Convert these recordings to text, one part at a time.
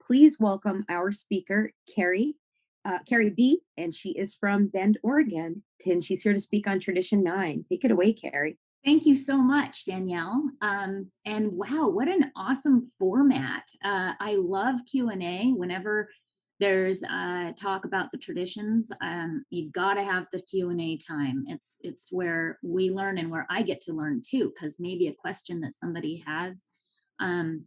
please welcome our speaker, Carrie, Carrie B, and she is from Bend, Oregon, and she's here to speak on Tradition 9. Take it away, Carrie. Thank you so much, Danielle. And wow, what an awesome format. I love Q&A. Whenever there's talk about the traditions, you gotta have the Q&A time. It's where we learn and where I get to learn too, because maybe a question that somebody has, I'm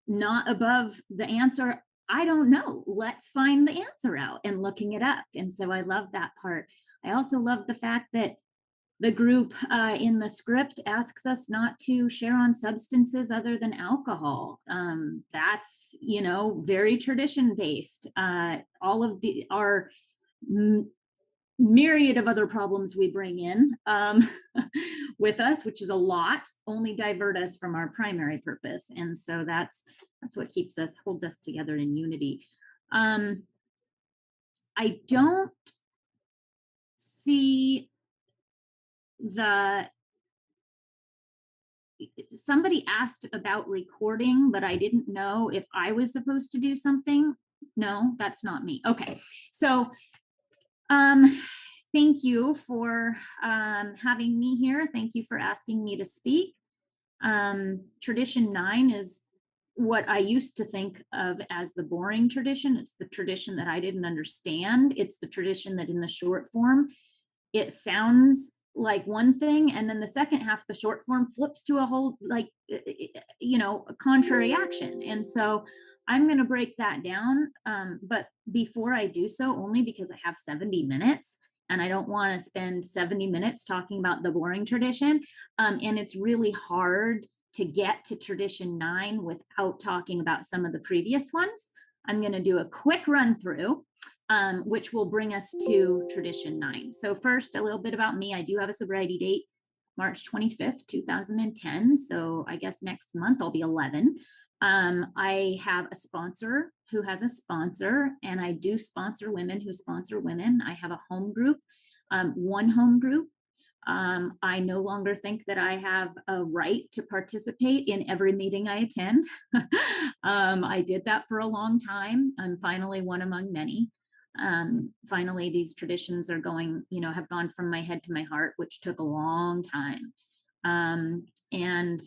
not above the answer. I don't know. Let's find the answer out and looking it up. And so I love that part. I also love the fact that the group in the script asks us not to share on substances other than alcohol. That's, very tradition based. All of our myriad of other problems we bring in with us, which is a lot, only divert us from our primary purpose. And so that's what holds us together in unity. I don't see somebody asked about recording, but I didn't know if I was supposed to do something. No, that's not me. Okay. So, thank you for having me here. Thank you for asking me to speak. Tradition 9 is what I used to think of as the boring tradition. It's the tradition that I didn't understand. It's the tradition that in the short form, it sounds like one thing, and then the second half, the short form flips to a whole, a contrary action. And so I'm going to break that down. But before I do so, only because I have 70 minutes and I don't want to spend 70 minutes talking about the boring tradition. And it's really hard to get to tradition 9 without talking about some of the previous ones. I'm going to do a quick run through. Which will bring us to tradition 9. So first, a little bit about me. I do have a sobriety date, March 25th, 2010. So I guess next month I'll be 11. I have a sponsor who has a sponsor, and I do sponsor women who sponsor women. I have a home group, one home group. I no longer think that I have a right to participate in every meeting I attend. I did that for a long time. I'm finally one among many. Finally, these traditions are have gone from my head to my heart, which took a long time. And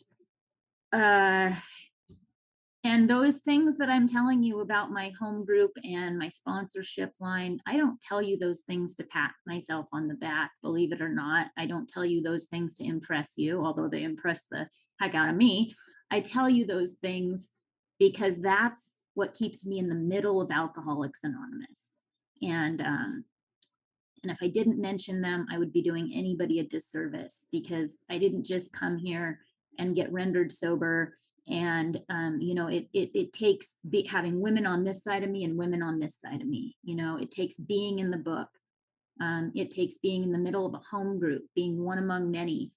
those things that I'm telling you about my home group and my sponsorship line, I don't tell you those things to pat myself on the back, believe it or not. I don't tell you those things to impress you, although they impress the heck out of me. I tell you those things because that's what keeps me in the middle of Alcoholics Anonymous. And if I didn't mention them, I would be doing anybody a disservice, because I didn't just come here and get rendered sober. And it takes having women on this side of me and women on this side of me. It takes being in the book. It takes being in the middle of a home group, being one among many,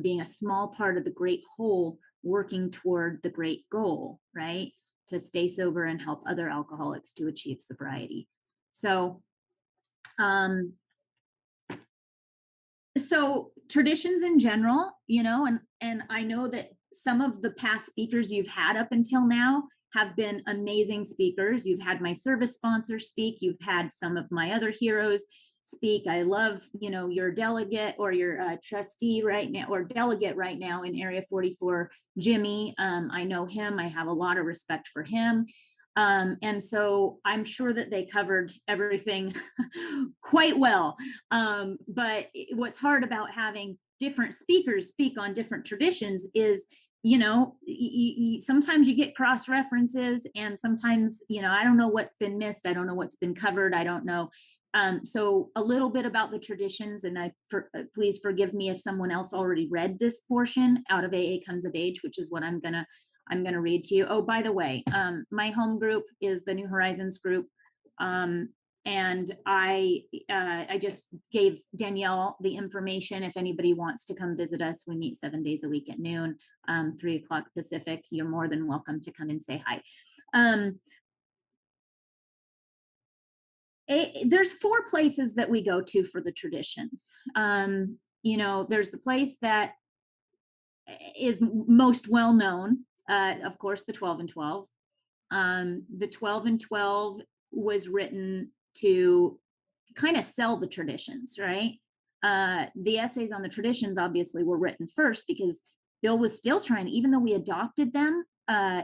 being a small part of the great whole, working toward the great goal, right? To stay sober and help other alcoholics to achieve sobriety. So traditions in general, and I know that some of the past speakers you've had up until now have been amazing speakers. You've had my service sponsor speak. You've had some of my other heroes speak. I love, your delegate or your trustee right now, or delegate right now in Area 44, Jimmy. I know him. I have a lot of respect for him. And so I'm sure that they covered everything quite well. But what's hard about having different speakers speak on different traditions is, sometimes you get cross references, and sometimes, I don't know what's been missed. I don't know what's been covered. I don't know. So a little bit about the traditions, and please forgive me if someone else already read this portion out of AA Comes of Age, which is what I'm going to read to you. Oh, by the way, my home group is the New Horizons group. And I just gave Danielle the information. If anybody wants to come visit us, we meet 7 days a week at noon, 3:00 Pacific. You're more than welcome to come and say hi. There's 4 places that we go to for the traditions. There's the place that is most well known, of course, the 12 and 12. The 12 and 12 was written to kind of sell the traditions, right? The essays on the traditions obviously were written first because Bill was still trying, even though we adopted them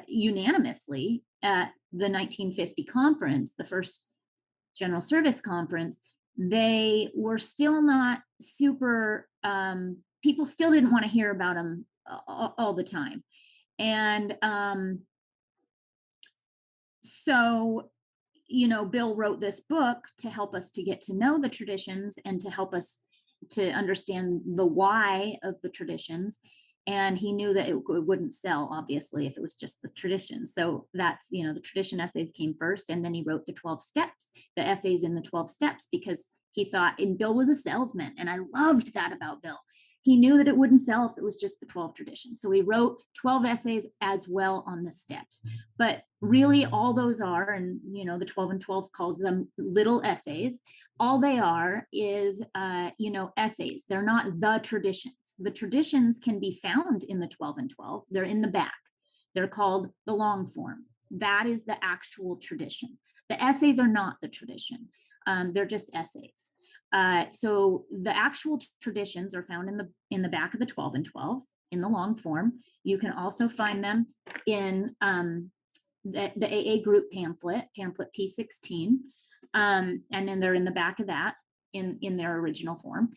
unanimously at the 1950 conference, the first General Service Conference, they were still not super, people still didn't want to hear about them all the time. And so Bill wrote this book to help us to get to know the traditions and to help us to understand the why of the traditions. And he knew that it wouldn't sell, obviously, if it was just the traditions. So that's, the tradition essays came first. And then he wrote the 12 steps, the essays in the 12 steps, because he thought, and Bill was a salesman. And I loved that about Bill. He knew that it wouldn't sell if it was just the 12 traditions. So he wrote 12 essays as well on the steps. But really, all those are, and the 12 and 12 calls them little essays. All they are is, essays. They're not the traditions. The traditions can be found in the 12 and 12. They're in the back. They're called the long form. That is the actual tradition. The essays are not the tradition. They're just essays. So the actual traditions are found in the back of the 12 and 12 in the long form. You can also find them in the AA group pamphlet P16, and then they're in the back of that in their original form.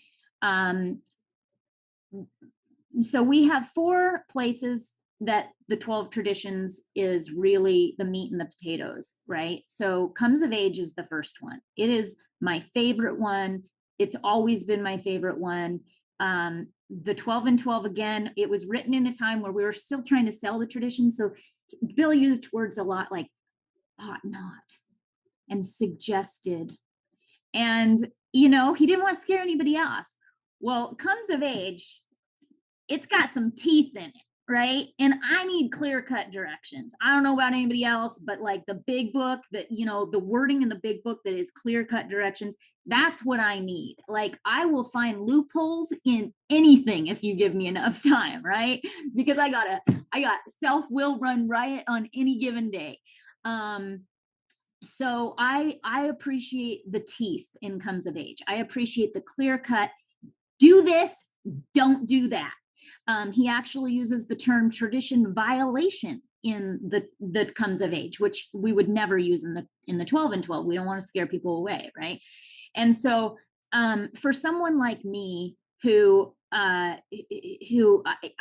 So we have 4 places that the 12 traditions is really the meat and the potatoes, right? So Comes of Age is the first one. It is my favorite one. It's always been my favorite one. The 12 and 12, again, it was written in a time where we were still trying to sell the tradition. So Bill used words a lot like ought not and suggested. And, he didn't want to scare anybody off. Well, Comes of Age, it's got some teeth in it, right? And I need clear cut directions. I don't know about anybody else, but like the big book that, the wording in the big book that is clear cut directions, that's what I need. Like I will find loopholes in anything if you give me enough time, right? Because I got self will run riot on any given day. So I appreciate the teeth in Comes of Age. I appreciate the clear cut, do this, don't do that. He actually uses the term tradition violation in the Comes of Age, which we would never use in the 12 and 12. We don't want to scare people away, right? And so for someone like me who I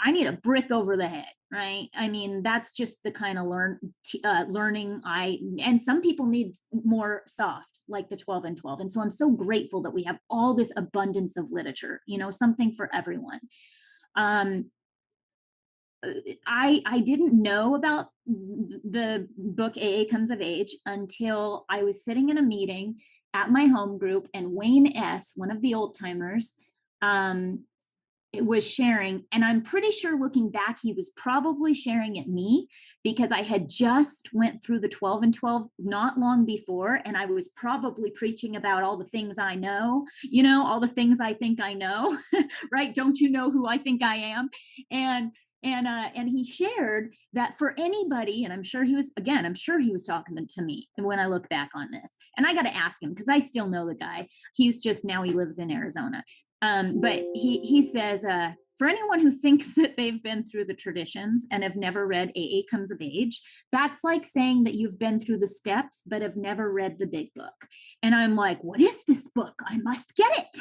need a brick over the head, right? I mean, that's just the kind of learning and some people need more soft, like the 12 and 12. And so I'm so grateful that we have all this abundance of literature, something for everyone. I didn't know about the book AA Comes of Age until I was sitting in a meeting at my home group, and Wayne S., one of the old timers, it was sharing, and I'm pretty sure looking back, he was probably sharing at me because I had just went through the 12 and 12 not long before, and I was probably preaching about all the things I know, all the things I think I know, right? Don't you know who I think I am? And he shared that for anybody, and I'm sure he was talking to me. And when I look back on this, and I got to ask him because I still know the guy. He's just now he lives in Arizona. But he says, for anyone who thinks that they've been through the traditions and have never read AA Comes of Age, that's like saying that you've been through the steps but have never read the big book. And I'm like, what is this book? I must get it,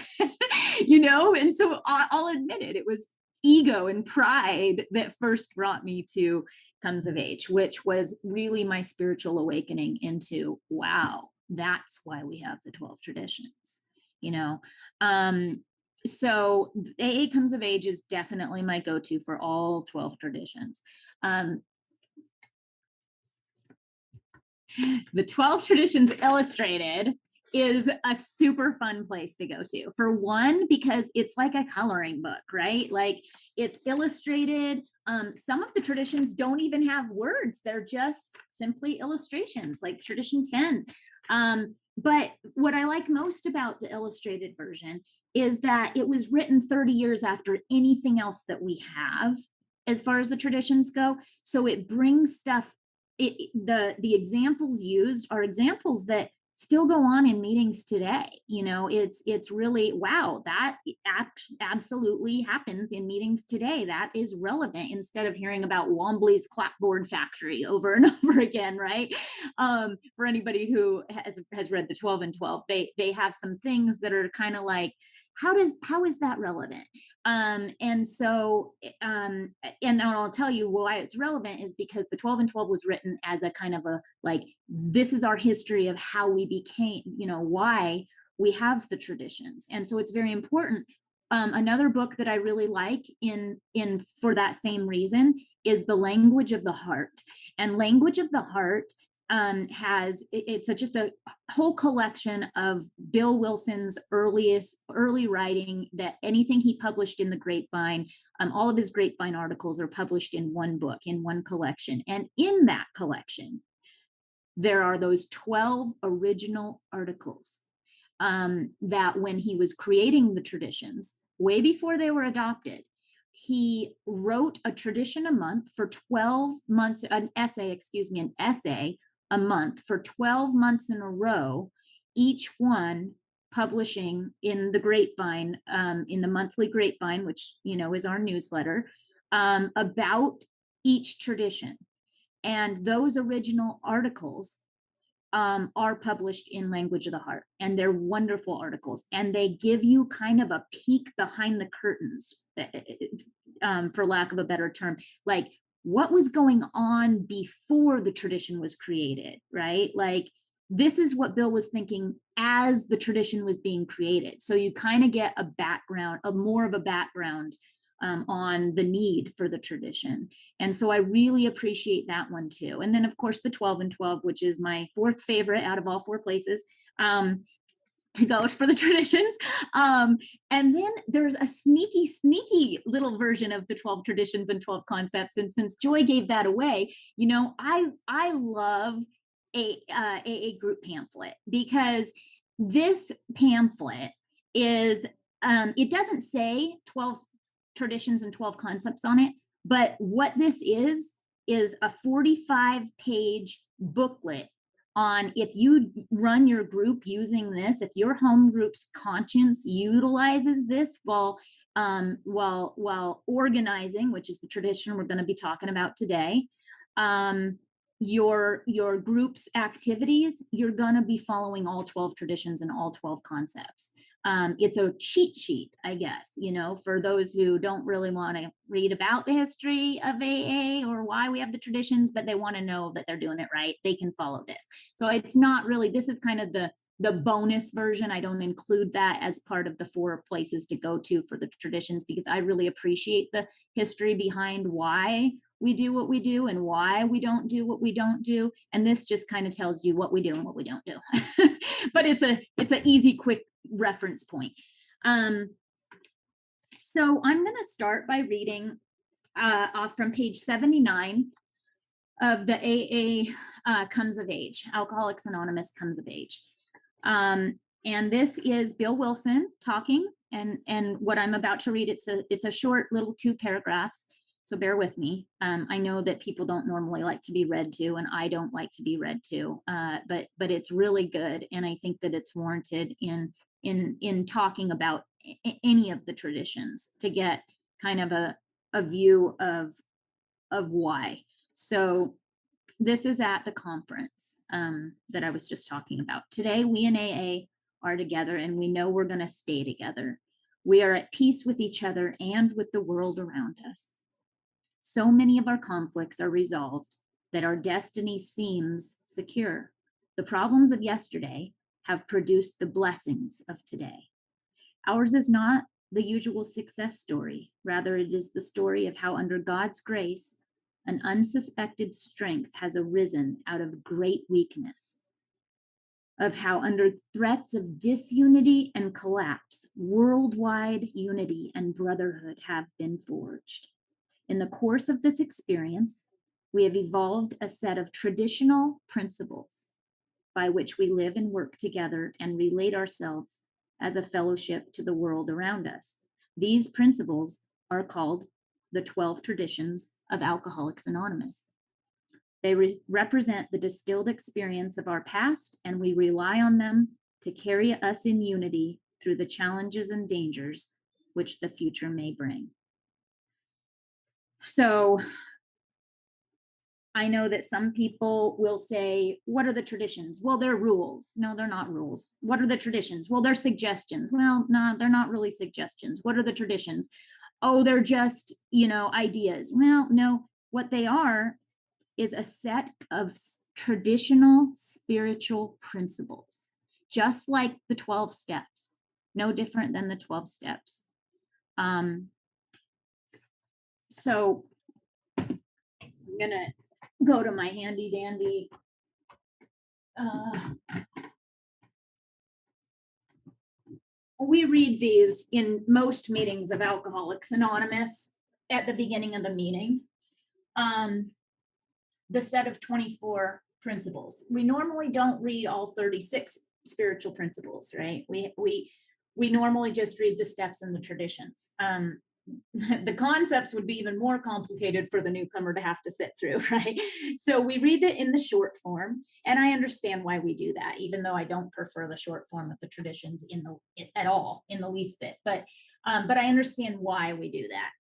And so I'll admit it. It was ego and pride that first brought me to Comes of Age, which was really my spiritual awakening into, wow, that's why we have the 12 traditions, so AA Comes of Age is definitely my go-to for all 12 traditions. The 12 Traditions Illustrated is a super fun place to go to. For one, because it's like a coloring book, right? Like it's illustrated. Some of the traditions don't even have words. They're just simply illustrations, like Tradition 10. But what I like most about the illustrated version is that it was written 30 years after anything else that we have as far as the traditions go. So it brings stuff the examples used are examples that still go on in meetings today. It's really, wow, that absolutely happens in meetings today. That is relevant, instead of hearing about Wombly's clapboard factory over and over again, right? For anybody who has read the 12 and 12, they have some things that are kind of like, how is that relevant? And so, and I'll tell you why it's relevant is because the 12 and 12 was written as a kind of a, like, this is our history of how we became, why we have the traditions. And so it's very important. Another book that I really like in for that same reason is The Language of the Heart. And Language of the Heart it's just a whole collection of Bill Wilson's early writing, that anything he published in the Grapevine, all of his Grapevine articles are published in one book, in one collection. And in that collection, there are those 12 original articles that when he was creating the traditions, way before they were adopted, he wrote a tradition a month for 12 months, an essay a month for 12 months in a row, each one publishing in the Grapevine, in the monthly Grapevine, which, is our newsletter, about each tradition. And those original articles are published in Language of the Heart, and they're wonderful articles, and they give you kind of a peek behind the curtains, for lack of a better term, like what was going on before the tradition was created, right? Like, this is what Bill was thinking as the tradition was being created. So you kind of get a background, more of a background, on the need for the tradition. And so I really appreciate that one too. And then, of course, the 12 and 12, which is my fourth favorite out of all four places to go for the traditions. And then there's a sneaky little version of the 12 traditions and 12 concepts. And since Joy gave that away, I love a group pamphlet, because this pamphlet is, it doesn't say 12 traditions and 12 concepts on it, but what this is a 45-page booklet on, if you run your group using this, if your home group's conscience utilizes this while organizing, which is the tradition we're going to be talking about today, your group's activities, you're going to be following all 12 traditions and all 12 concepts. It's a cheat sheet, I guess, for those who don't really want to read about the history of AA or why we have the traditions, but they want to know that they're doing it right. They can follow this. So it's not really, this is kind of the bonus version. I don't include that as part of the 4 places to go to for the traditions, because I really appreciate the history behind why we do what we do and why we don't do what we don't do. And this just kind of tells you what we do and what we don't do. But it's an easy, quick reference point. So I'm going to start by reading off from page 79 of the AA Comes of Age, Alcoholics Anonymous Comes of Age. And this is Bill Wilson talking, and what I'm about to read, it's a short little 2 paragraphs, so bear with me. I know that people don't normally like to be read to, and I don't like to be read to, but it's really good, and I think that it's warranted in talking about any of the traditions, to get kind of a view of why. So this is at the conference that I was just talking about. Today, we in AA are together, and we know we're going to stay together. We are at peace with each other and with the world around us. So many of our conflicts are resolved that our destiny seems secure. The problems of yesterday have produced the blessings of today. Ours is not the usual success story. Rather, it is the story of how, under God's grace, an unsuspected strength has arisen out of great weakness, of how, under threats of disunity and collapse, worldwide unity and brotherhood have been forged. In the course of this experience, we have evolved a set of traditional principles by which we live and work together and relate ourselves as a fellowship to the world around us. These principles are called the 12 traditions of Alcoholics Anonymous. They represent the distilled experience of our past, and we rely on them to carry us in unity through the challenges and dangers which the future may bring. So I know that some people will say, what are the traditions? Well, they're rules. No, they're not rules. What are the traditions? Well, they're suggestions. Well, no, they're not really suggestions. What are the traditions? Oh, they're just, ideas. Well, no, what they are is a set of traditional spiritual principles, just like the 12 steps, no different than the 12 steps. So I'm going to go to my handy dandy we read these in most meetings of Alcoholics Anonymous at the beginning of the meeting. The set of 24 principles. We normally don't read all 36 spiritual principles, right? We normally just read the steps and the traditions. The concepts would be even more complicated for the newcomer to have to sit through, right? So we read it in the short form, and I understand why we do that, even though I don't prefer the short form of the traditions at all, in the least bit. But I understand why we do that.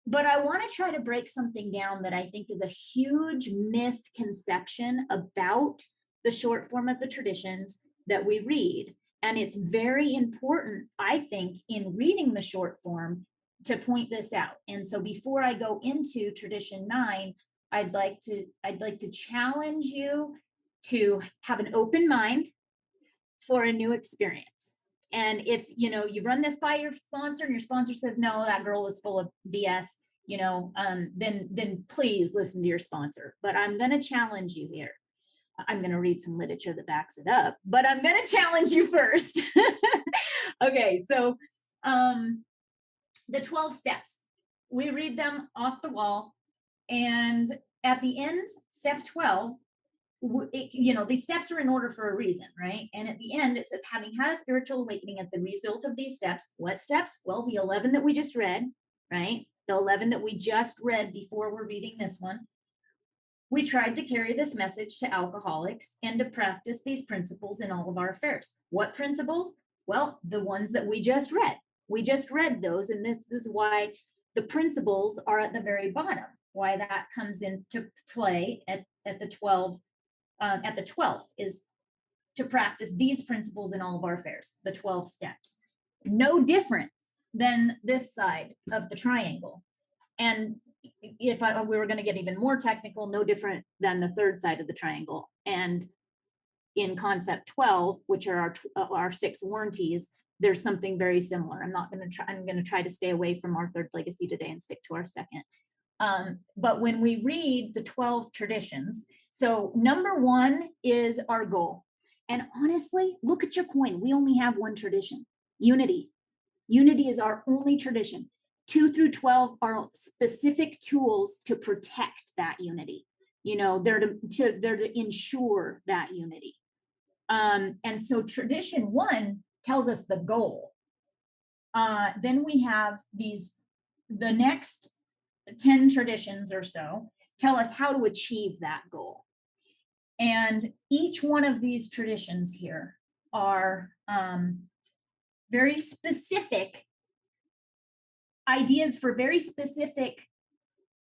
But I want to try to break something down that I think is a huge misconception about the short form of the traditions that we read. And it's very important, I think, in reading the short form to point this out. And so before I go into tradition 9, I'd like to challenge you to have an open mind for a new experience. And if you run this by your sponsor and your sponsor says, no, that girl was full of BS, then please listen to your sponsor. But I'm going to challenge you here. I'm going to read some literature that backs it up, but I'm going to challenge you first. Okay, so the 12 steps, we read them off the wall. And at the end, step 12, these steps are in order for a reason, right? And at the end, it says, having had a spiritual awakening at the result of these steps. What steps? Well, the 11 that we just read, right? The 11 that we just read before we're reading this one. We tried to carry this message to alcoholics and to practice these principles in all of our affairs. What principles? Well, the ones that we just read. We just read those, and this is why the principles are at the very bottom, why that comes into play at the 12th is to practice these principles in all of our affairs, the 12 steps. No different than this side of the triangle. And if we were going to get even more technical, no different than the third side of the triangle. And in concept 12, which are our 6 warranties, there's something very similar. I'm going to try to stay away from our third legacy today and stick to our second. But when we read the 12 traditions, so number 1 is our goal. And honestly, look at your coin. We only have one tradition, unity. Unity is our only tradition. 2 through 12 are specific tools to protect that unity. They're to ensure that unity. And so tradition 1 tells us the goal. Then we have the next 10 traditions or so tell us how to achieve that goal. And each one of these traditions here are very specific ideas for very specific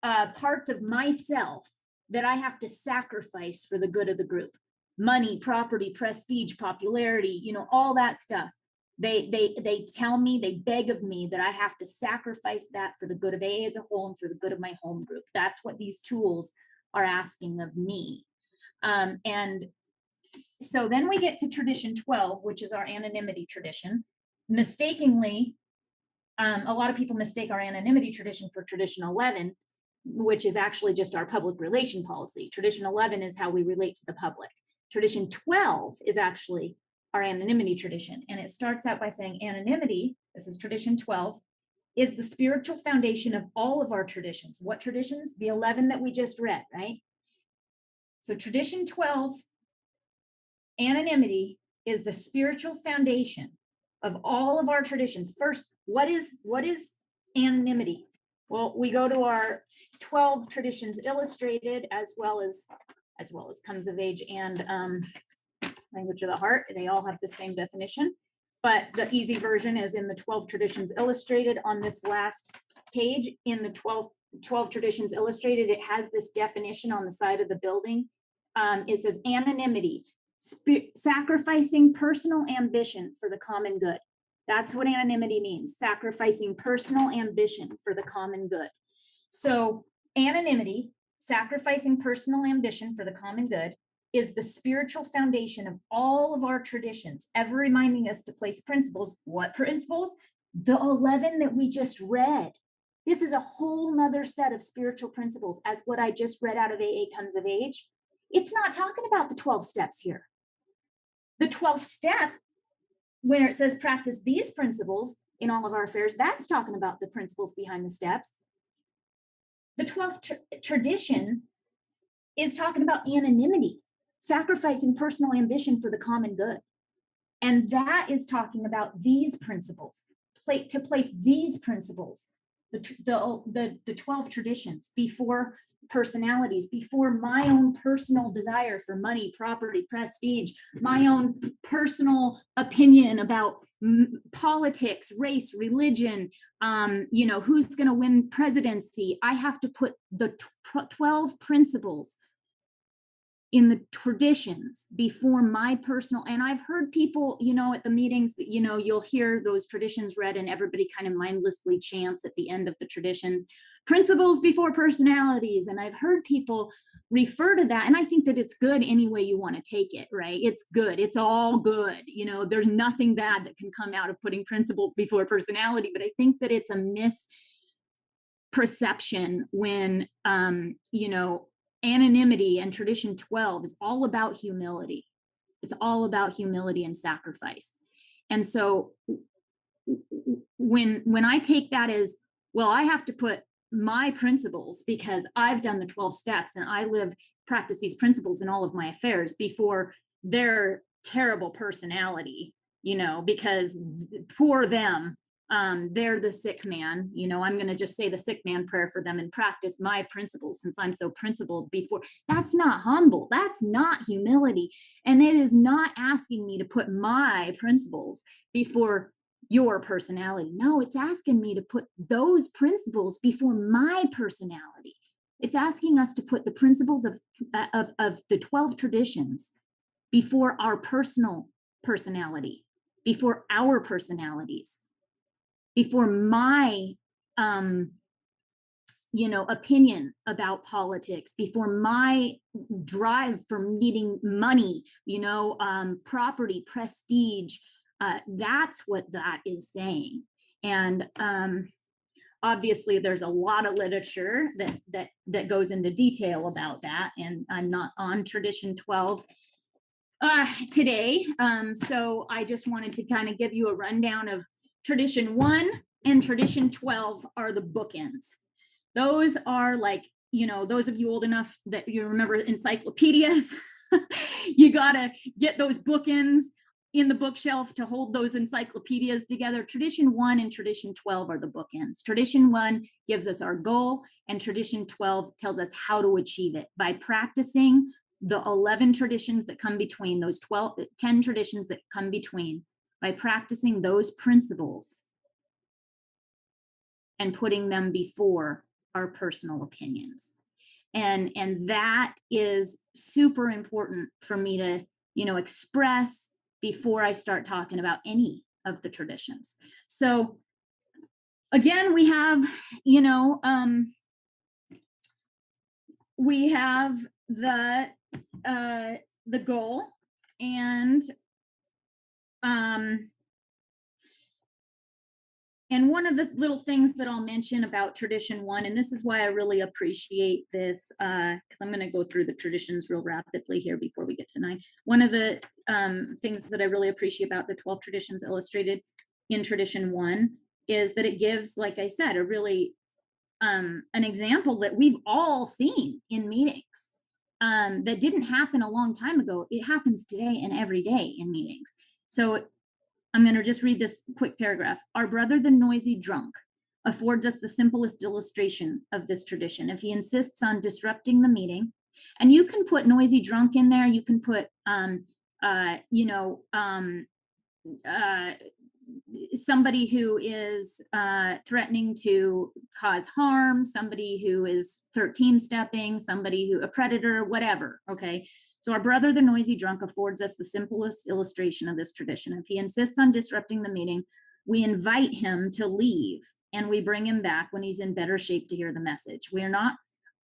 parts of myself that I have to sacrifice for the good of the group. Money, property, prestige, popularity, all that stuff. They tell me, they beg of me that I have to sacrifice that for the good of AA as a whole and for the good of my home group. That's what these tools are asking of me. And so then we get to tradition 12, which is our anonymity tradition. Mistakenly, a lot of people mistake our anonymity tradition for tradition 11, which is actually just our public relation policy. Tradition 11 is how we relate to the public. Tradition 12 is actually our anonymity tradition. And it starts out by saying anonymity, this is tradition 12, is the spiritual foundation of all of our traditions. What traditions? The 11 that we just read, right? So tradition 12, anonymity, is the spiritual foundation of all of our traditions. First, what is anonymity? Well, we go to our 12 traditions illustrated, as well as comes of age and language of the heart. They all have the same definition, but the easy version is in the 12 traditions illustrated on this last page. In the 12 traditions illustrated, it has this definition on the side of the building. It says anonymity, sacrificing personal ambition for the common good. That's what anonymity means, sacrificing personal ambition for the common good. So anonymity, sacrificing personal ambition for the common good, is the spiritual foundation of all of our traditions, ever reminding us to place principles. What principles? The 11 that we just read. This is a whole nother set of spiritual principles, as what I just read out of AA Comes of Age. It's not talking about the 12 steps here. The 12th step, where it says practice these principles in all of our affairs, that's talking about the principles behind the steps. The 12th tradition is talking about anonymity, sacrificing personal ambition for the common good. And that is talking about these principles, to place these principles, the 12 traditions before personalities, before my own personal desire for money, property, prestige, my own personal opinion about politics, race, religion, who's going to win presidency. I have to put the 12 principles in the traditions before my personal. And I've heard people, at the meetings that, you'll hear those traditions read and everybody kind of mindlessly chants at the end of the traditions, principles before personalities. And I've heard people refer to that. And I think that it's good any way you want to take it, right? It's good. It's all good. There's nothing bad that can come out of putting principles before personality. But I think that it's a misperception when, anonymity and tradition 12 is all about humility. It's all about humility and sacrifice. And so when I take that as, well, I have to put my principles because I've done the 12 steps and I practice these principles in all of my affairs before their terrible personality, because poor them, they're the sick man. I'm going to just say the sick man prayer for them and practice my principles since I'm so principled before. That's not humble. That's not humility. And it is not asking me to put my principles before your personality. No, it's asking me to put those principles before my personality. It's asking us to put the principles of the 12 traditions before our personal personality, before our personalities, before my opinion about politics, before my drive for needing money, property, prestige. That's what that is saying. And obviously there's a lot of literature that goes into detail about that, and I'm not on tradition 12 today. So I just wanted to kind of give you a rundown of tradition 1 and tradition 12 are the bookends. Those are like, those of you old enough that you remember encyclopedias, you gotta get those bookends in the bookshelf to hold those encyclopedias together. Tradition 1 and tradition 12 are the bookends. Tradition 1 gives us our goal, and tradition 12 tells us how to achieve it by practicing the 11 traditions that come between, those 10 traditions that come between, by practicing those principles and putting them before our personal opinions. And that is super important for me to, express before I start talking about any of the traditions. So again, we have, we have the goal, and one of the little things that I'll mention about tradition 1, and this is why I really appreciate this, because I'm going to go through the traditions real rapidly here before we get to 9. One of the things that I really appreciate about the 12 traditions illustrated in tradition 1 is that it gives, like I said, a really an example that we've all seen in meetings that didn't happen a long time ago. It happens today and every day in meetings. So I'm going to just read this quick paragraph. Our brother, the noisy drunk, affords us the simplest illustration of this tradition. If he insists on disrupting the meeting, and you can put noisy drunk in there, you can put, you know, uh, somebody who is threatening to cause harm, somebody who is 13 stepping, somebody who, a predator, whatever. Okay. So our brother, the noisy drunk, affords us the simplest illustration of this tradition. If he insists on disrupting the meeting, we invite him to leave and we bring him back when he's in better shape to hear the message. We are not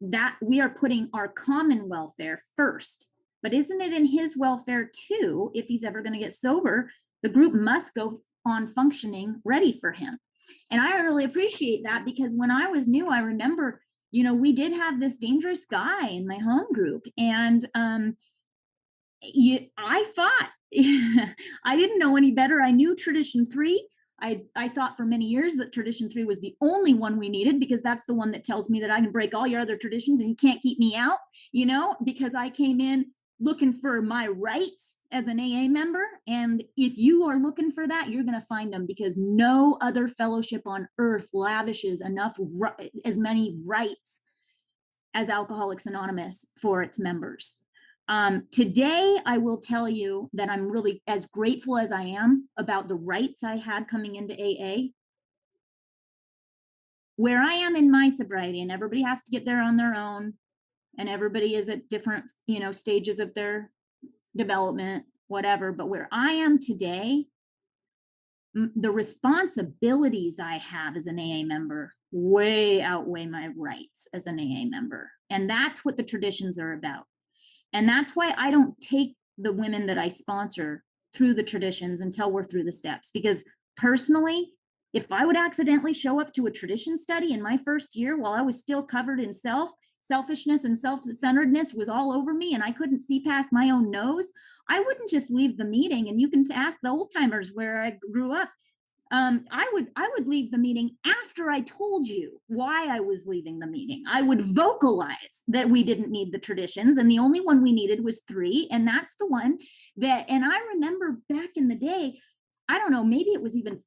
that we are putting our common welfare first, but isn't it in his welfare too? If he's ever going to get sober, the group must go on functioning ready for him. And I really appreciate that, because when I was new, I remember, you know, we did have this dangerous guy in my home group, and I thought I didn't know any better. I knew tradition 3. I thought for many years that tradition 3 was the only one we needed, because that's the one that tells me that I can break all your other traditions and you can't keep me out, you know, because I came in looking for my rights as an AA member. And if you are looking for that, you're going to find them, because no other fellowship on earth lavishes as many rights as Alcoholics Anonymous for its members. Today, I will tell you that I'm really as grateful as I am about the rights I had coming into AA. Where I am in my sobriety, and everybody has to get there on their own, and everybody is at different, you know, stages of their development, whatever. But where I am today, the responsibilities I have as an AA member way outweigh my rights as an AA member. And that's what the traditions are about. And that's why I don't take the women that I sponsor through the traditions until we're through the steps. Because personally, if I would accidentally show up to a tradition study in my first year while I was still covered in selfishness and self-centeredness was all over me, and I couldn't see past my own nose, I wouldn't just leave the meeting. And you can ask the old timers where I grew up. I would leave the meeting after I told you why I was leaving the meeting. I would vocalize that we didn't need the traditions, and the only one we needed was 3, and that's the one that. And I remember back in the day, I don't know, maybe it was even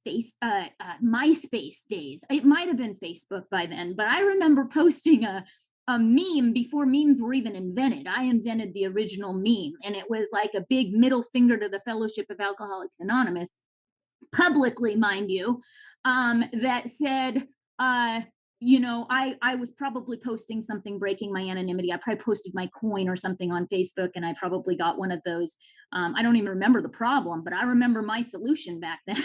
MySpace days. It might have been Facebook by then, but I remember posting a meme before memes were even invented. I invented the original meme, and it was like a big middle finger to the Fellowship of Alcoholics Anonymous, publicly, mind you, that said, you know, I was probably posting something breaking my anonymity. I probably posted my coin or something on Facebook, and I probably got one of those. I don't even remember the problem, but I remember my solution back then.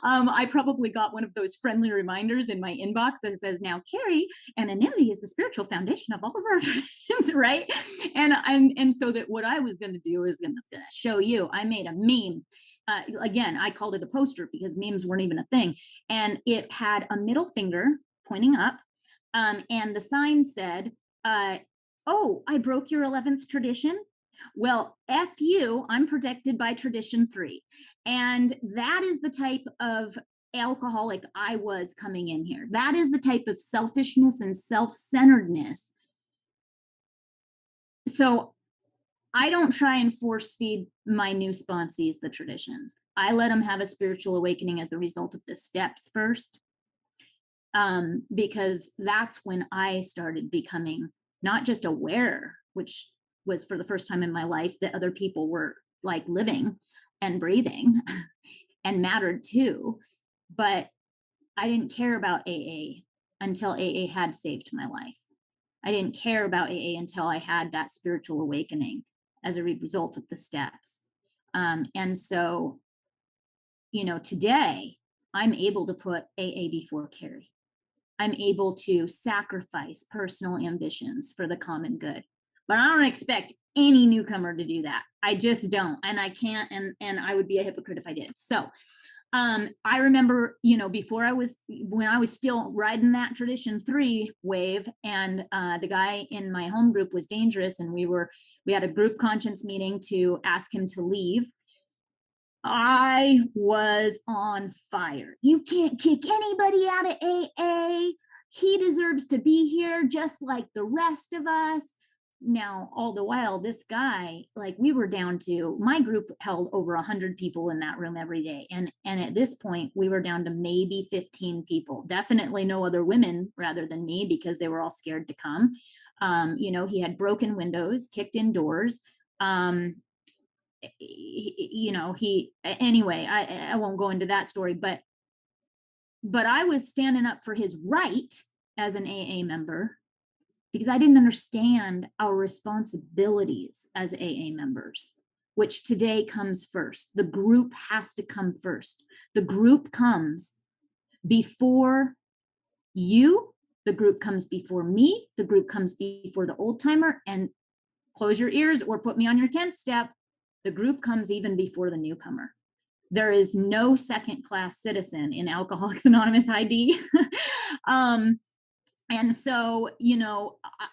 I probably got one of those friendly reminders in my inbox that says, "Now, Carrie, anonymity is the spiritual foundation of all of our traditions," right? And so that what I was going to do is going to show you. I made a meme. Again, I called it a poster because memes weren't even a thing. And it had a middle finger pointing up. And the sign said, "Oh, I broke your 11th tradition. Well, F you, I'm protected by tradition 3. And that is the type of alcoholic I was coming in here. That is the type of selfishness and self-centeredness. So I don't try and force feed my new sponsees the traditions. I let them have a spiritual awakening as a result of the steps first, because that's when I started becoming not just aware, which was for the first time in my life, that other people were like living and breathing and mattered too. But I didn't care about AA until AA had saved my life. I didn't care about AA until I had that spiritual awakening as a result of the steps. And so, you know, today I'm able to put AA before Carrie. I'm able to sacrifice personal ambitions for the common good. But I don't expect any newcomer to do that. I just don't. And I can't, and I would be a hypocrite if I did. So I remember, you know, when I was still riding that tradition 3 wave, and the guy in my home group was dangerous, and we had a group conscience meeting to ask him to leave. I was on fire. You can't kick anybody out of AA. He deserves to be here just like the rest of us. Now, all the while, this guy, like we were down to, my group held over 100 people in that room every day. And at this point, we were down to maybe 15 people. Definitely no other women rather than me because they were all scared to come. He had broken windows, kicked in doors. Um, anyway, I won't go into that story, but I was standing up for his right as an AA member because I didn't understand our responsibilities as AA members, which today comes first. The group has to come first. The group comes before you, the group comes before me, the group comes before the old timer, and close your ears or put me on your 10th step. The group comes even before the newcomer. There is no second class citizen in Alcoholics Anonymous ID. And so,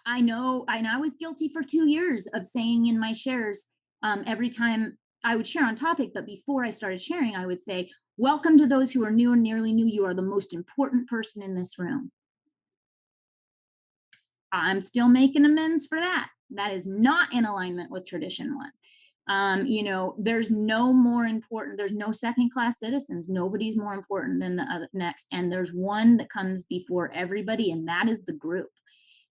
I know, and I was guilty for 2 years of saying in my shares, every time I would share on topic, but before I started sharing, I would say, welcome to those who are new or nearly new. You are the most important person in this room. I'm still making amends for that. That is not in alignment with tradition one. There's no more important, there's no second class citizens. Nobody's more important than the next. And there's one that comes before everybody, and that is the group.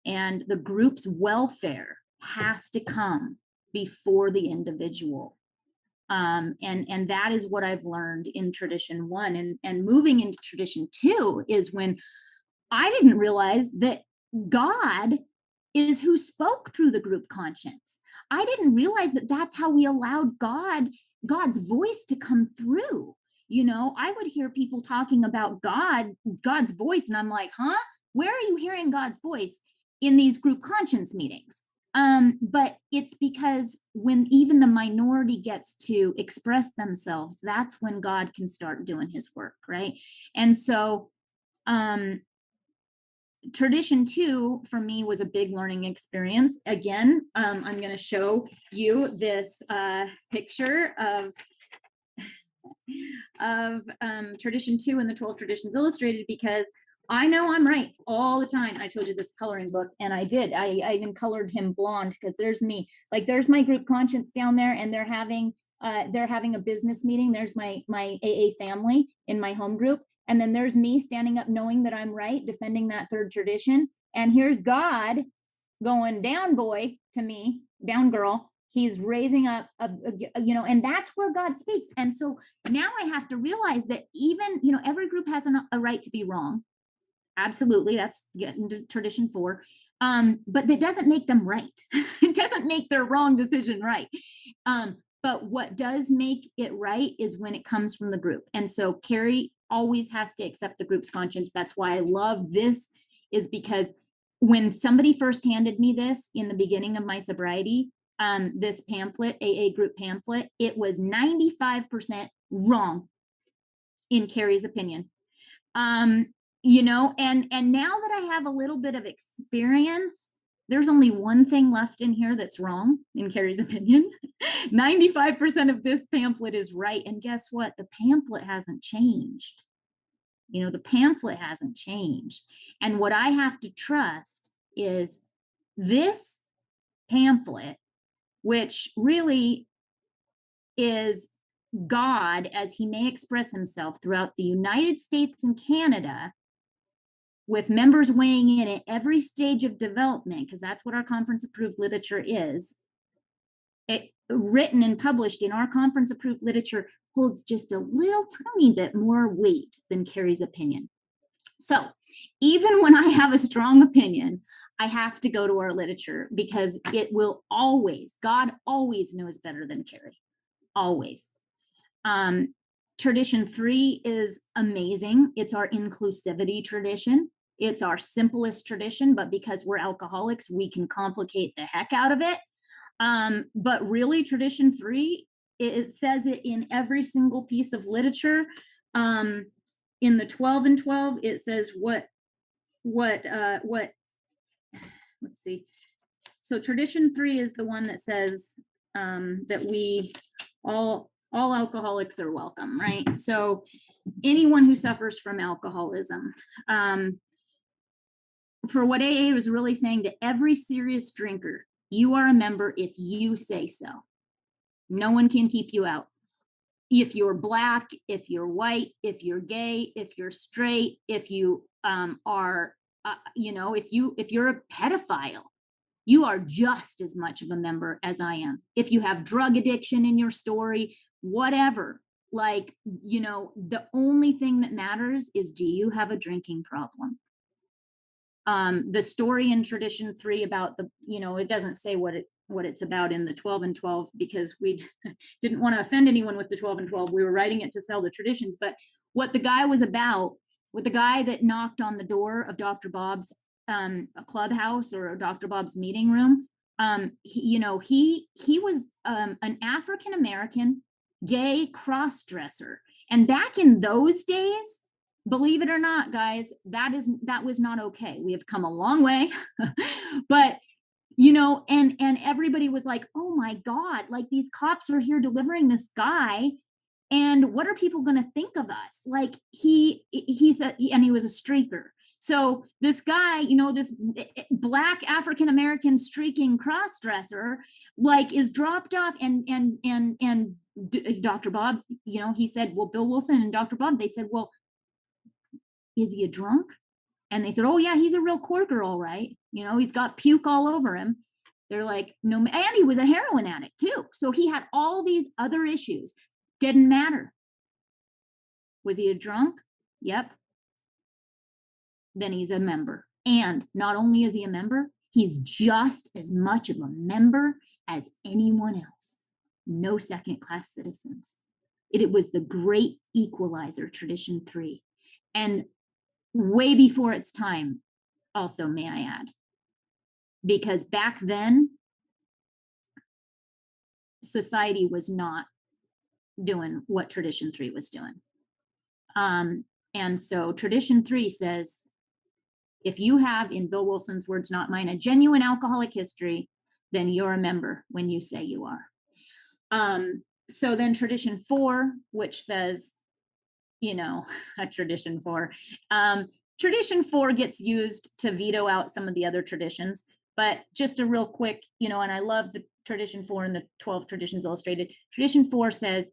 And the group's welfare has to come before the individual. And that is what I've learned in tradition one. And moving into tradition two is when I didn't realize that God is who spoke through the group conscience. I didn't realize that that's how we allowed God's voice to come through. I would hear people talking about God's voice, and I'm like, huh? Where are you hearing God's voice in these group conscience meetings? But it's because when even the minority gets to express themselves, that's when God can start doing his work, right? And so tradition two for me was a big learning experience. Again, I'm going to show you this picture of tradition two in the 12 Traditions Illustrated, because I know I'm right all the time. I told you this coloring book, and I did. I even colored him blonde because there's me. Like there's my group conscience down there, and they're having a business meeting. There's my AA family in my home group. And then there's me standing up knowing that I'm right, defending that third tradition. And here's God going down boy to me, down girl. He's raising up, and that's where God speaks. And so now I have to realize that even, every group has a right to be wrong. Absolutely. That's getting to tradition four. But that doesn't make them right. It doesn't make their wrong decision right. But what does make it right is when it comes from the group. And so Carrie always has to accept the group's conscience. That's why I love this, is because when somebody first handed me this in the beginning of my sobriety, this pamphlet, AA group pamphlet, it was 95% wrong in Carrie's opinion. And now that I have a little bit of experience, there's only one thing left in here that's wrong, in Carrie's opinion. 95% of this pamphlet is right. And guess what? The pamphlet hasn't changed. The pamphlet hasn't changed. And what I have to trust is this pamphlet, which really is God as he may express himself throughout the United States and Canada, with members weighing in at every stage of development, because that's what our conference approved literature is. It written and published in our conference approved literature holds just a little tiny bit more weight than Carrie's opinion. So even when I have a strong opinion, I have to go to our literature, because it will always, God always knows better than Carrie, always. Tradition three is amazing. It's our inclusivity tradition. It's our simplest tradition, but because we're alcoholics, we can complicate the heck out of it. But really, tradition three, it says it in every single piece of literature. In the 12 and 12, it says what, let's see. So tradition three is the one that says that we all alcoholics are welcome, right? So anyone who suffers from alcoholism, for what AA was really saying to every serious drinker, You are a member if you say so. No one can keep you out. If you're black, if you're white, if you're gay, if you're straight, if you are, if you're a pedophile, you are just as much of a member as I am. If you have drug addiction in your story, whatever, like, the only thing that matters is, do you have a drinking problem? The story in tradition 3 about it doesn't say what it's about in the 12 and 12, because we didn't want to offend anyone with the 12 and 12. We were writing it to sell the traditions, but what the guy was about, with the guy that knocked on the door of Dr. Bob's a clubhouse or Dr. Bob's meeting room, he was an African American gay cross dresser, and back in those days, believe it or not, guys, that was not okay. We have come a long way. But and everybody was like, oh my God, like, these cops are here delivering this guy, and what are people going to think of us? Like, and he was a streaker. So this guy, this black African American streaking cross-dresser, like, is dropped off, and Dr. Bob, he said, well, Bill Wilson and Dr. Bob, they said, well, is he a drunk? And they said, oh yeah, he's a real corker, all right. He's got puke all over him. They're like, no, and he was a heroin addict too. So he had all these other issues. Didn't matter. Was he a drunk? Yep. Then he's a member. And not only is he a member, he's just as much of a member as anyone else. No second class citizens. It was the great equalizer, tradition 3. And way before its time, also, may I add, because back then society was not doing what tradition 3 was doing. And so tradition 3 says, if you have, in Bill Wilson's words, not mine, a genuine alcoholic history, then you're a member when you say you are. So then tradition 4, which says, a tradition 4. Tradition 4 gets used to veto out some of the other traditions, but just a real quick, and I love the tradition 4 and the 12 traditions illustrated. Tradition 4 says,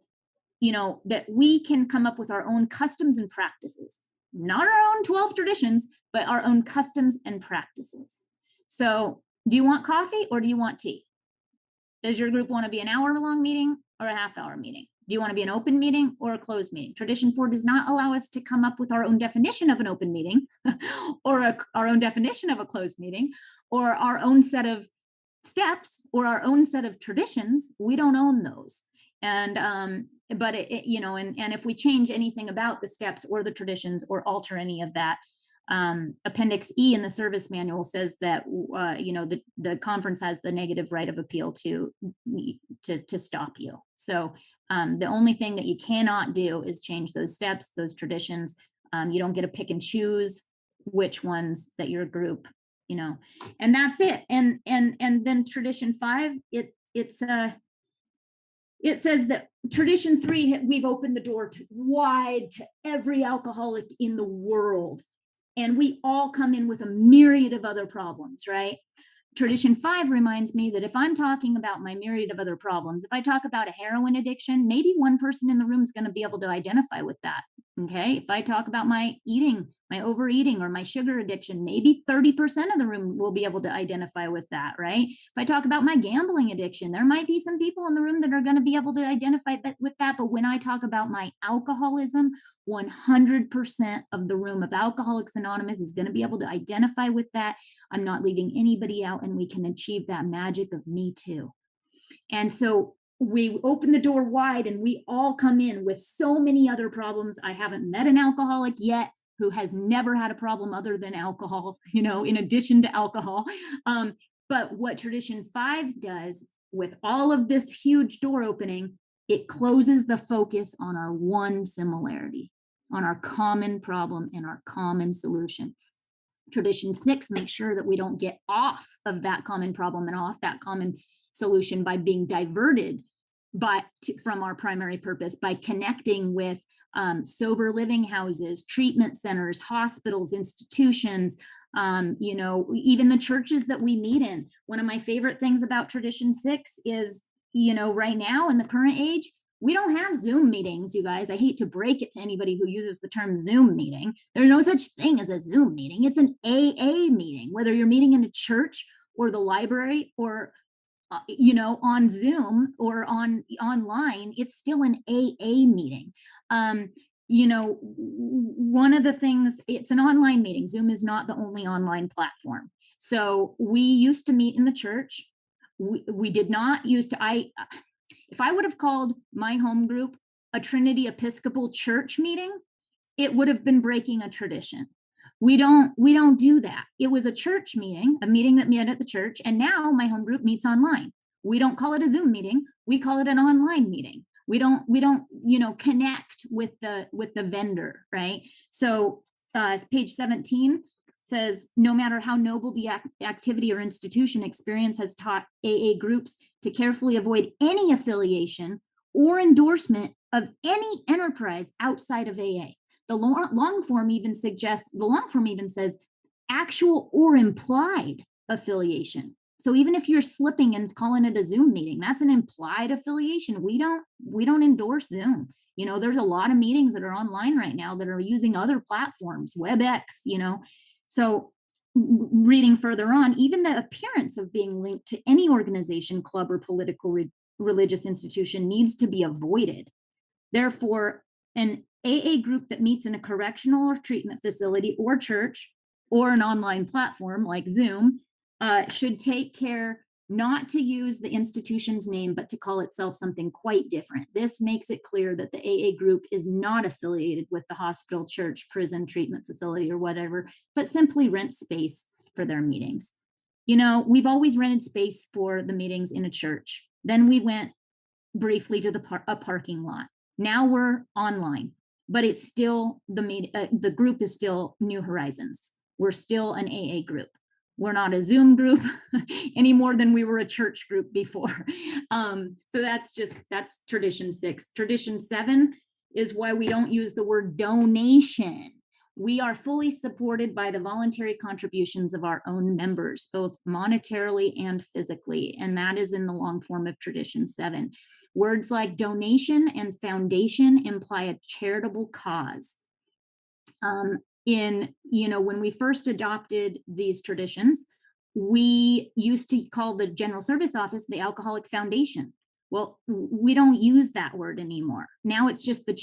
that we can come up with our own customs and practices, not our own 12 traditions, but our own customs and practices. So do you want coffee or do you want tea? Does your group want to be an hour-long meeting or a half-hour meeting? Do you want to be an open meeting or a closed meeting? Tradition 4 does not allow us to come up with our own definition of an open meeting or our own definition of a closed meeting or our own set of steps or our own set of traditions. We don't own those. And but and if we change anything about the steps or the traditions or alter any of that, Appendix E in the service manual says that the conference has the negative right of appeal to stop you. So the only thing that you cannot do is change those steps, those traditions. You don't get to pick and choose which ones that your group, and that's it. And then tradition 5, it says that tradition 3, we've opened the door wide to every alcoholic in the world. And we all come in with a myriad of other problems, right? Tradition 5 reminds me that if I'm talking about my myriad of other problems, if I talk about a heroin addiction, maybe one person in the room is going to be able to identify with that. Okay. If I talk about my eating, my overeating, or my sugar addiction, maybe 30% of the room will be able to identify with that, right? If I talk about my gambling addiction, there might be some people in the room that are going to be able to identify with that. But when I talk about my alcoholism, 100% of the room of Alcoholics Anonymous is going to be able to identify with that. I'm not leaving anybody out, and we can achieve that magic of me too. And so we open the door wide and we all come in with so many other problems. I haven't met an alcoholic yet who has never had a problem other than alcohol, in addition to alcohol. But what tradition 5 does with all of this huge door opening, it closes the focus on our one similarity, on our common problem and our common solution. Tradition 6 makes sure that we don't get off of that common problem and off that common solution by being diverted from our primary purpose by connecting with sober living houses, treatment centers, hospitals, institutions, even the churches that we meet in. One of my favorite things about Tradition 6 is, right now in the current age, we don't have Zoom meetings, you guys. I hate to break it to anybody who uses the term Zoom meeting. There's no such thing as a Zoom meeting. It's an AA meeting, whether you're meeting in a church or the library or on Zoom or online, it's still an AA meeting. One of the things, it's an online meeting. Zoom is not the only online platform. So we used to meet in the church. We did not used to, if I would have called my home group a Trinity Episcopal Church meeting, it would have been breaking a tradition. We don't do that. It was a church meeting, a meeting that met at the church, and now my home group meets online. We don't call it a Zoom meeting. We call it an online meeting. We don't connect with the vendor, right? So page 17 says, no matter how noble the activity or institution, experience has taught AA groups to carefully avoid any affiliation or endorsement of any enterprise outside of AA. The long form even says actual or implied affiliation. So even if you're slipping and calling it a Zoom meeting, that's an implied affiliation. We don't endorse Zoom. There's a lot of meetings that are online right now that are using other platforms, WebEx, So reading further on, even the appearance of being linked to any organization, club, or political religious institution needs to be avoided. Therefore, an AA group that meets in a correctional or treatment facility or church or an online platform like Zoom should take care not to use the institution's name, but to call itself something quite different. This makes it clear that the AA group is not affiliated with the hospital, church, prison, treatment facility, or whatever, but simply rents space for their meetings. We've always rented space for the meetings in a church. Then we went briefly to a parking lot. Now we're online, but it's still the group is still New Horizons. We're still an AA group. We're not a Zoom group any more than we were a church group before. So that's Tradition 6. Tradition 7 is why we don't use the word donation. We are fully supported by the voluntary contributions of our own members, both monetarily and physically, and that is in the long form of Tradition 7. Words like donation and foundation imply a charitable cause. When we first adopted these traditions, we used to call the General Service Office the Alcoholic Foundation. Well, we don't use that word anymore. Now it's just the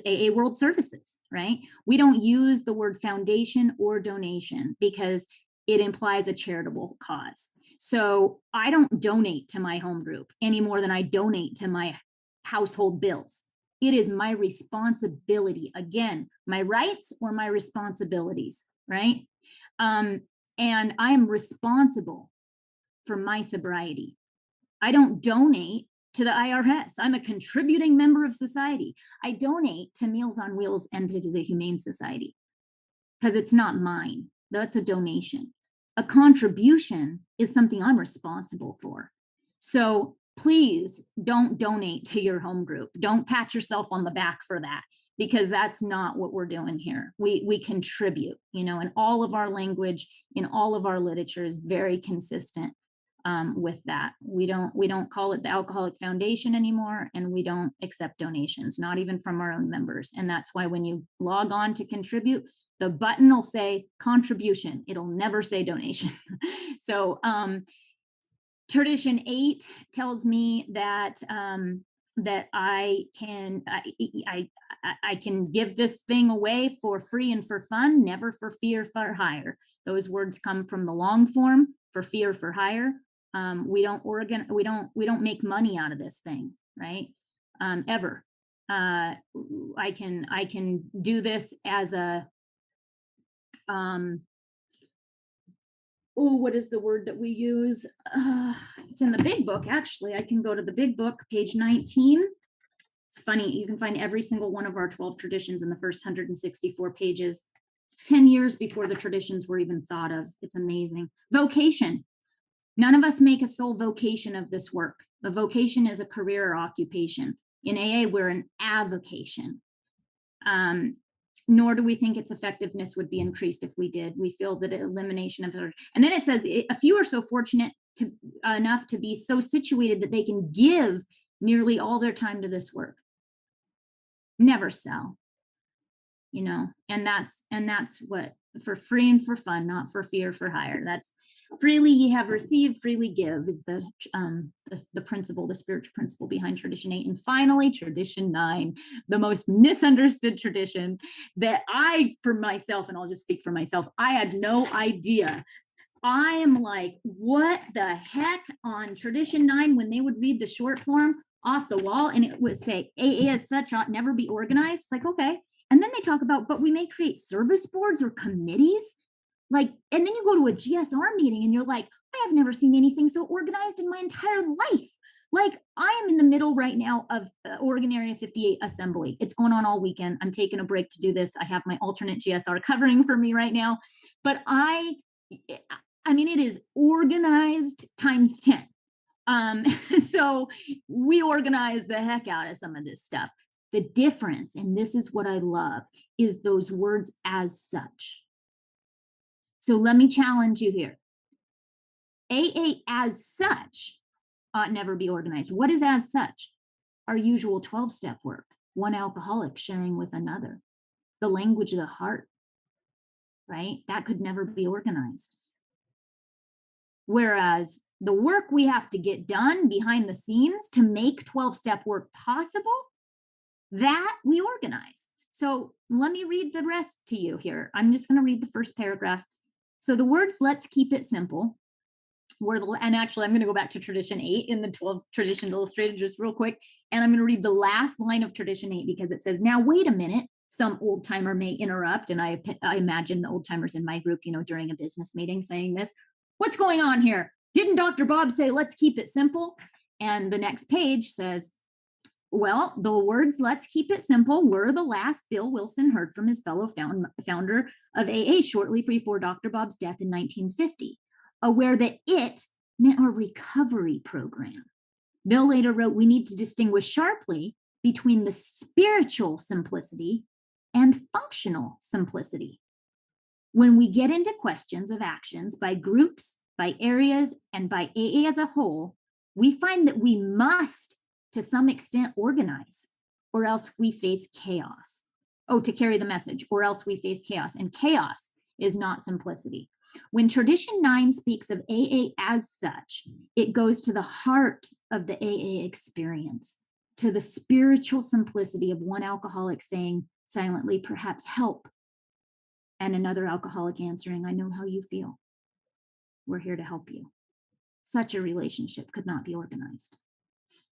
AA World Services, right? We don't use the word foundation or donation because it implies a charitable cause. So I don't donate to my home group any more than I donate to my household bills. It is my responsibility. Again, my rights or my responsibilities, right? And I am responsible for my sobriety. I don't donate to the IRS. I'm a contributing member of society. I donate to Meals on Wheels and to the Humane Society because it's not mine. That's a donation. A contribution is something I'm responsible for. So please don't donate to your home group. Don't pat yourself on the back for that, because that's not what we're doing here. We contribute, and all of our language in all of our literature is very consistent with that. We don't call it the Alcoholic Foundation anymore, and we don't accept donations, not even from our own members. And that's why when you log on to contribute, the button will say contribution. It'll never say donation. So Tradition 8 tells me that that I can give this thing away for free and for fun, never for fee or for hire. Those words come from the long form, for fee or for hire. We don't make money out of this thing, right? Ever. I can do this as a what is the word that we use? It's in the big book, actually. I can go to the big book, page 19. It's funny, you can find every single one of our 12 traditions in the first 164 pages, 10 years before the traditions were even thought of. It's amazing. Vocation. None of us make a sole vocation of this work. A vocation is a career or occupation. In AA, we're an avocation. Nor do we think its effectiveness would be increased if we did. We feel that elimination of it. And then it says, a few are so fortunate enough to be so situated that they can give nearly all their time to this work. Never sell, and that's what, for free and for fun, not for fee or for hire. That's freely ye have received, freely give, is the principle, the spiritual principle behind tradition 8. And finally, tradition 9, the most misunderstood tradition that for myself, and I'll just speak for myself, I had no idea. I am like, what the heck, on tradition 9, when they would read the short form off the wall and it would say AA as such ought never be organized. It's like, okay. And then they talk about, but we may create service boards or committees. Like, and then you go to a GSR meeting and you're like, I have never seen anything so organized in my entire life. Like, I am in the middle right now of Oregon Area 58 assembly. It's going on all weekend. I'm taking a break to do this. I have my alternate GSR covering for me right now. But I mean, it is organized times 10. So we organize the heck out of some of this stuff. The difference, and this is what I love, is those words as such. So let me challenge you here. AA as such ought never be organized. What is as such? Our usual 12-step work, one alcoholic sharing with another, the language of the heart, right? That could never be organized. Whereas the work we have to get done behind the scenes to make 12-step work possible, that we organize. So let me read the rest to you here. I'm just going to read the first paragraph. So the words, let's keep it simple. And actually, I'm going to go back to tradition 8 in the 12 tradition illustrated just real quick. And I'm going to read the last line of tradition 8 because it says, now, wait a minute. Some old timer may interrupt. And I imagine the old timers in my group, during a business meeting saying this, what's going on here? Didn't Dr. Bob say, let's keep it simple? And the next page says, well, the words, let's keep it simple, were the last Bill Wilson heard from his fellow founder of AA shortly before Dr. Bob's death in 1950, aware that it meant a recovery program. Bill later wrote, we need to distinguish sharply between the spiritual simplicity and functional simplicity. When we get into questions of actions by groups, by areas, and by AA as a whole, we find that we must, to some extent, organize, or else we face chaos. Oh, to carry the message, or else we face chaos. And chaos is not simplicity. When tradition 9 speaks of AA as such, it goes to the heart of the AA experience, to the spiritual simplicity of one alcoholic saying silently, perhaps help, and another alcoholic answering, I know how you feel. We're here to help you. Such a relationship could not be organized.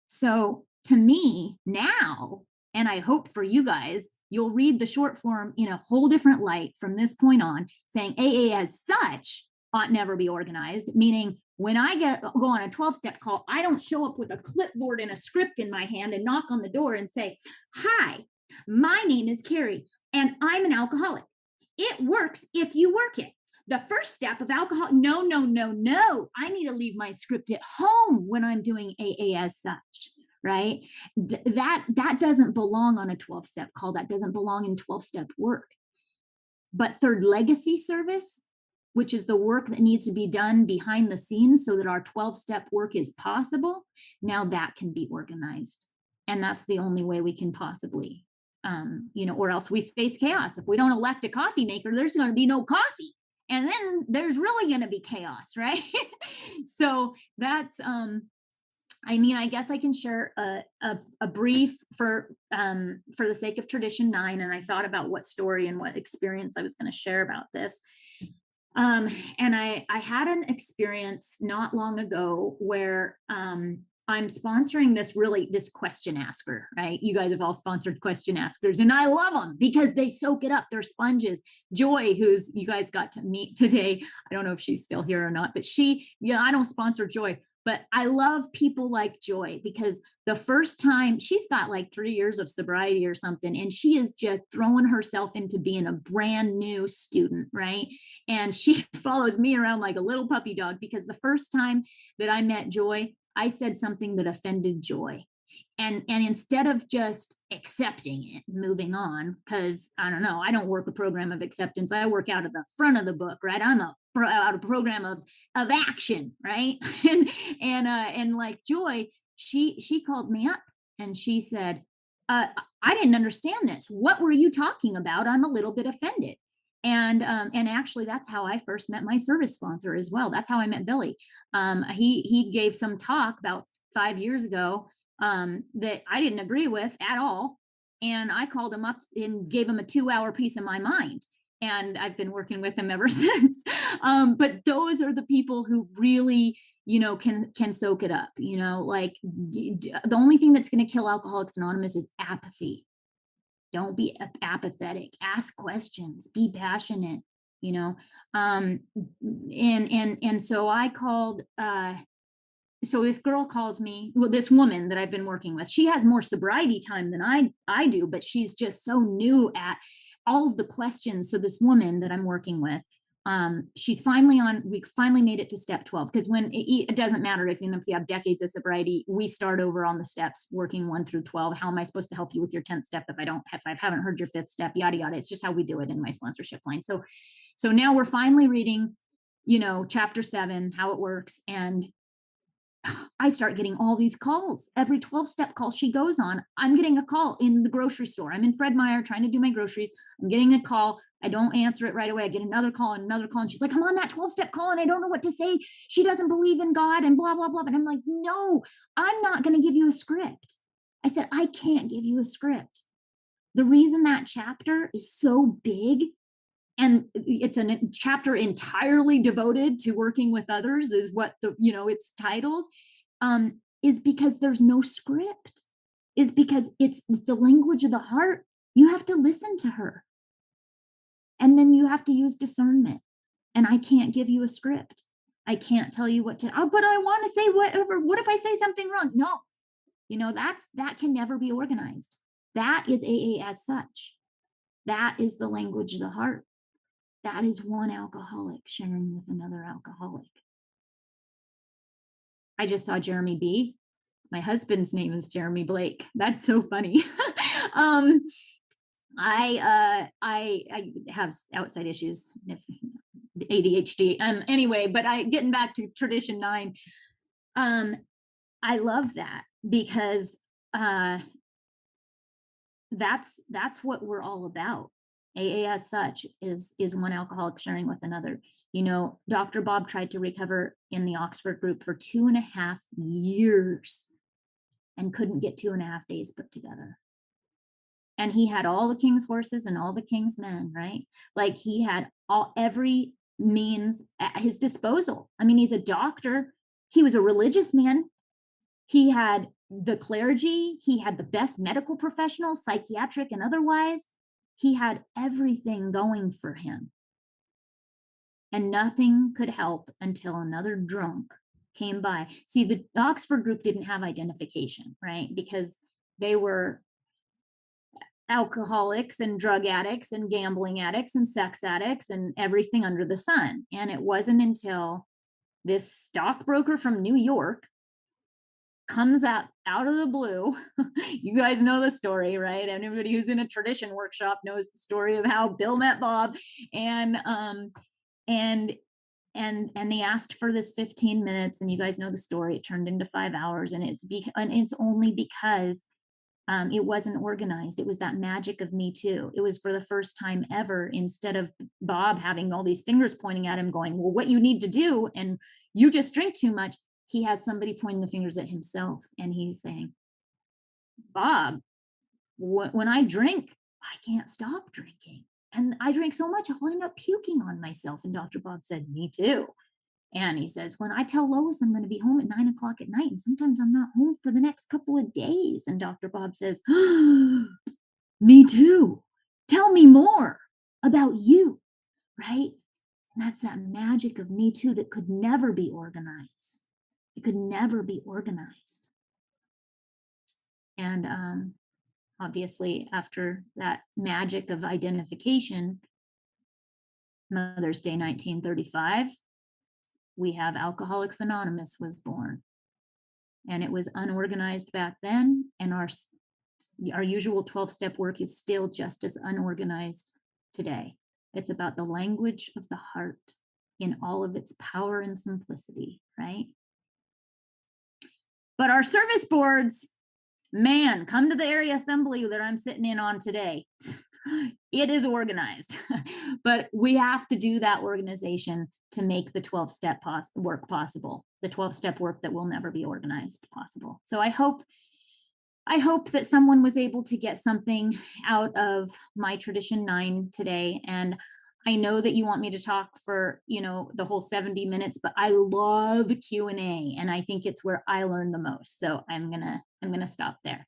So to me now, and I hope for you guys, you'll read the short form in a whole different light from this point on, saying AA as such ought never be organized, meaning when I go on a 12-step call, I don't show up with a clipboard and a script in my hand and knock on the door and say, hi, my name is Carrie, and I'm an alcoholic. It works if you work it. The first step of alcohol, no. I need to leave my script at home when I'm doing AA as such, right? That doesn't belong on a 12-step call. That doesn't belong in 12-step work. But third legacy service, which is the work that needs to be done behind the scenes so that our 12-step work is possible, now that can be organized. And that's the only way we can possibly, or else we face chaos. If we don't elect a coffee maker, there's going to be no coffee. And then there's really going to be chaos, right? So that's, I guess I can share a brief for the sake of tradition 9. And I thought about what story and what experience I was going to share about this. And I had an experience not long ago where I'm sponsoring this question asker, right? You guys have all sponsored question askers, and I love them because they soak it up. They're sponges. Joy, who's you guys got to meet today, I don't know if she's still here or not, but I don't sponsor Joy. But I love people like Joy because the first time she's got like 3 years of sobriety or something, and she is just throwing herself into being a brand new student, right? And she follows me around like a little puppy dog because the first time that I met Joy, I said something that offended Joy. And instead of just accepting it, moving on, because I don't know, I don't work a program of acceptance. I work out of the front of the book, right? I'm out a program of action, right? And like Joy, she called me up and she said, I didn't understand this. What were you talking about? I'm a little bit offended. And actually that's how I first met my service sponsor as well. That's how I met Billy. He gave some talk about 5 years ago that I didn't agree with at all. And I called him up and gave him a 2 hour piece of my mind. And I've been working with him ever since. But those are the people who really, can soak it up. Like the only thing that's going to kill Alcoholics Anonymous is apathy. Don't be apathetic. Ask questions. Be passionate. You know, and so I called so this girl calls me, well, this woman that I've been working with, she has more sobriety time than I do, but she's just so new at all of the questions. So this woman that I'm working with, she's finally on, we finally made it to step 12, because when it doesn't matter if you have decades of sobriety, we start over on the steps working 1 through 12. How am I supposed to help you with your 10th step if I haven't heard your 5th step, yada yada. It's just how we do it in my sponsorship line. So now we're finally reading, chapter 7, how it works. And I start getting all these calls. Every 12-step call she goes on, I'm getting a call in the grocery store. I'm in Fred Meyer trying to do my groceries. I'm getting a call. I don't answer it right away. I get another call and another call. And she's like, I'm on that 12-step call and I don't know what to say. She doesn't believe in God and blah, blah, blah. And I'm like, no, I'm not going to give you a script. I said, I can't give you a script. The reason that chapter is so big, and it's a chapter entirely devoted to working with others, is what it's titled, is because there's no script, is because it's the language of the heart. You have to listen to her, and then you have to use discernment. And I can't give you a script. I can't tell you what to, but I want to say whatever. What if I say something wrong? No, that can never be organized. That is AA as such. That is the language of the heart. That is one alcoholic sharing with another alcoholic. I just saw Jeremy B. My husband's name is Jeremy Blake. That's so funny. I have outside issues, ADHD. Anyway, but getting back to tradition 9. I love that because that's what we're all about. AA as such is one alcoholic sharing with another. Dr. Bob tried to recover in the Oxford group for 2.5 years and couldn't get 2.5 days put together. And he had all the king's horses and all the king's men, right? Like he had every means at his disposal. I mean, he's a doctor. He was a religious man. He had the clergy. He had the best medical professionals, psychiatric and otherwise. He had everything going for him. And nothing could help until another drunk came by. See, the Oxford group didn't have identification, right? Because they were alcoholics and drug addicts and gambling addicts and sex addicts and everything under the sun. And it wasn't until this stockbroker from New York comes out of the blue. You guys know the story, right? Anybody who's in a tradition workshop knows the story of how Bill met Bob, and they asked for this 15 minutes, and you guys know the story. It turned into 5 hours, and it's only because it wasn't organized. It was that magic of Me Too. It was for the first time ever, instead of Bob having all these fingers pointing at him going, well, what you need to do, and you just drink too much. He has somebody pointing the fingers at himself, and he's saying, Bob, when I drink, I can't stop drinking. And I drink so much, I'll end up puking on myself. And Dr. Bob said, me too. And he says, when I tell Lois I'm going to be home at 9 o'clock at night, and sometimes I'm not home for the next couple of days. And Dr. Bob says, me too. Tell me more about you, right? And that's that magic of Me Too that could never be organized. It could never be organized. And obviously, after that magic of identification, Mother's Day 1935, we have Alcoholics Anonymous was born. And it was unorganized back then. And our usual 12-step work is still just as unorganized today. It's about the language of the heart in all of its power and simplicity, right? But our service boards, man, come to the area assembly that I'm sitting in on today. It is organized, but we have to do that organization to make the 12-step work possible, the 12-step work that will never be organized possible. So I hope that someone was able to get something out of my tradition 9 today. And I know that you want me to talk for, the whole 70 minutes, but I love Q&A, and I think it's where I learn the most. So I'm going to stop there.